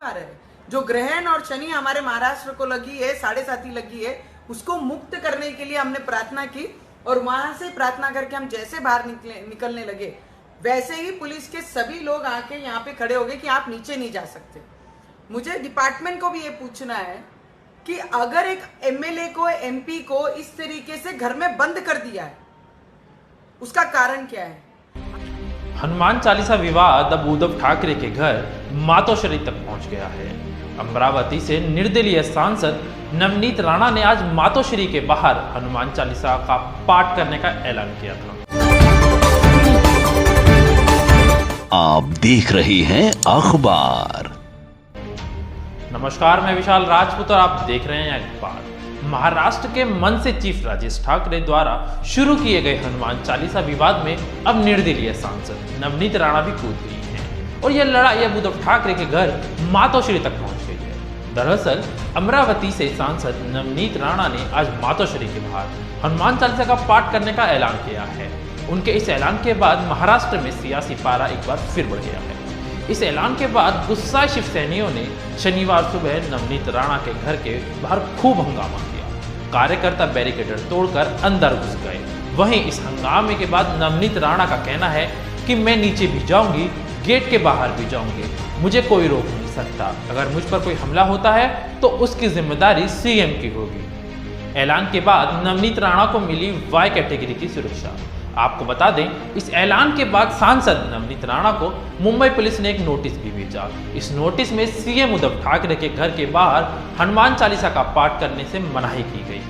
रहा है। जो ग्रहण और शनि हमारे महाराष्ट्र को लगी है, 7.5 लगी है, उसको मुक्त करने के लिए हमने प्रार्थना की और वहां से प्रार्थना करके हम जैसे बाहर निकलने लगे वैसे ही पुलिस के सभी लोग आके यहाँ पे खड़े हो गए कि आप नीचे नहीं जा सकते। मुझे डिपार्टमेंट को भी ये पूछना है कि अगर एक एमएलए को, एमपी को इस तरीके से घर में बंद कर दिया है, उसका कारण क्या है? हनुमान चालीसा विवाद अब उद्धव ठाकरे के घर मातोश्री तक पहुंच गया है। अमरावती से निर्दलीय सांसद नवनीत राणा ने आज मातोश्री के बाहर हनुमान चालीसा का पाठ करने का ऐलान किया था। आप देख रहे हैं अखबार। नमस्कार, मैं विशाल राजपूत और आप देख रहे हैं अखबार। महाराष्ट्र के मनसे चीफ राजेश ठाकरे द्वारा शुरू किए गए हनुमान चालीसा विवाद में अब निर्दलीय सांसद नवनीत राणा भी कूद गई हैं और यह लड़ाई अब उद्धव ठाकरे के घर मातोश्री तक पहुंच गई है। दरअसल अमरावती से सांसद नवनीत राणा ने आज मातोश्री के बाहर हनुमान चालीसा का पाठ करने का ऐलान किया है। उनके इस ऐलान के बाद महाराष्ट्र में सियासी पारा एक बार फिर बढ़ गया है। इस ऐलान के बाद गुस्साए शिवसैनियों ने शनिवार सुबह नवनीत राणा के घर के बाहर खूब हंगामा किया। कार्यकर्ता बैरिकेड तोड़कर अंदर घुस गए। वहीं इस हंगामे के बाद नवनीत राणा का कहना है कि मैं नीचे भी जाऊंगी, गेट के बाहर भी जाऊंगी, मुझे कोई रोक नहीं सकता। अगर मुझ पर कोई हमला होता है तो उसकी जिम्मेदारी सीएम की होगी। ऐलान के बाद नवनीत राणा को मिली वाई कैटेगरी की सुरक्षा। आपको बता दें, इस ऐलान के बाद सांसद नवनीत राणा को मुंबई पुलिस ने एक नोटिस भी भेजा। इस नोटिस में सीएम उद्धव ठाकरे के घर के बाहर हनुमान चालीसा का पाठ करने से मनाही की गई।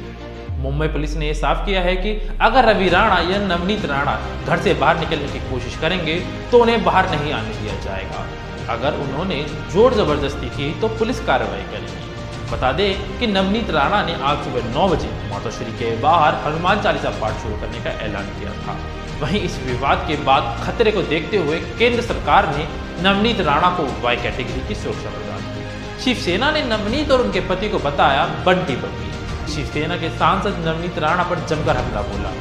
मुंबई पुलिस ने यह साफ किया है कि अगर रवि राणा या नवनीत राणा घर से बाहर निकलने की कोशिश करेंगे तो उन्हें बाहर नहीं आने दिया जाएगा। अगर उन्होंने जोर जबरदस्ती की तो पुलिस कार्रवाई करेगी। बता दें कि नवनीत राणा ने आज सुबह 9 बजे मातोश्री के बाहर हनुमान चालीसा पाठ शुरू करने का ऐलान किया था। वहीं इस विवाद के बाद खतरे को देखते हुए केंद्र सरकार ने नवनीत राणा को वाई कैटेगरी की सुरक्षा प्रदान की। शिवसेना ने नवनीत और उनके पति को बताया बंटी बबली। शिवसेना के सांसद नवनीत राणा पर जमकर हमला बोला।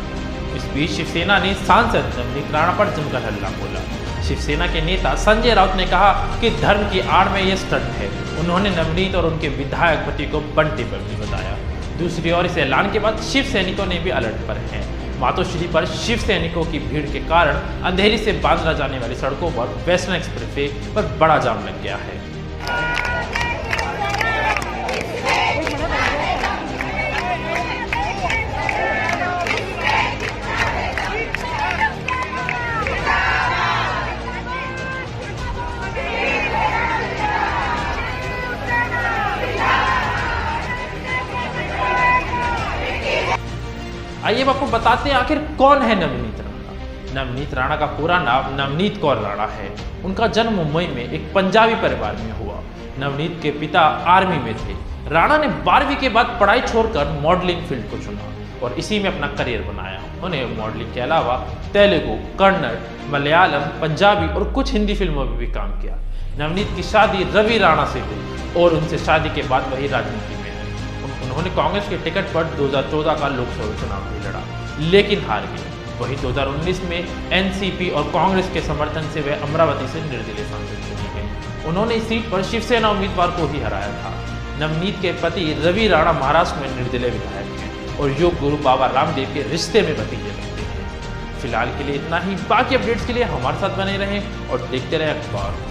इस बीच शिवसेना ने सांसद नवनीत राणा पर जमकर हमला बोला। शिवसेना के नेता संजय राउत ने कहा कि धर्म की आड़ में यह स्टंट है। उन्होंने नवनीत और उनके विधायक पति को बंटी बबली बताया। दूसरी ओर इस ऐलान के बाद शिव सैनिकों ने भी अलर्ट पर हैं। मातोश्री पर शिव सैनिकों की भीड़ के कारण अंधेरी से बांद्रा जाने वाली सड़कों पर वेस्टर्न एक्सप्रेसवे पर बड़ा जाम लग गया है। आइए आपको बताते हैं आखिर कौन है नवनीत राणा। नवनीत राणा का पूरा नाम नवनीत कौर राणा है। उनका जन्म मुंबई में एक पंजाबी परिवार में हुआ। नवनीत के पिता आर्मी में थे। राणा ने 12वीं के बाद पढ़ाई छोड़कर मॉडलिंग फील्ड को चुना और इसी में अपना करियर बनाया। उन्हें मॉडलिंग के अलावा तेलुगु, कन्नड़, मलयालम, पंजाबी और कुछ हिंदी फिल्मों में भी काम किया। नवनीत की शादी रवि राणा से हुई और उनसे शादी के बाद वही राजनीति में है। उन्होंने कांग्रेस के टिकट पर 2014 का लोकसभा चुनाव भी लड़ा, लेकिन हार गए। वहीं 2019 में एनसीपी और कांग्रेस के समर्थन से वे अमरावती से निर्दलीय सांसद चुनी गई। उन्होंने इस सीट पर शिवसेना उम्मीदवार को ही हराया था। नवनीत के पति रवि राणा महाराष्ट्र में निर्दलीय विधायक हैं और योग गुरु बाबा रामदेव के रिश्ते में भतीजे लगते हैं। फिलहाल के लिए इतना ही। बाकी अपडेट्स के लिए हमारे साथ बने रहें और देखते रहें अखबार।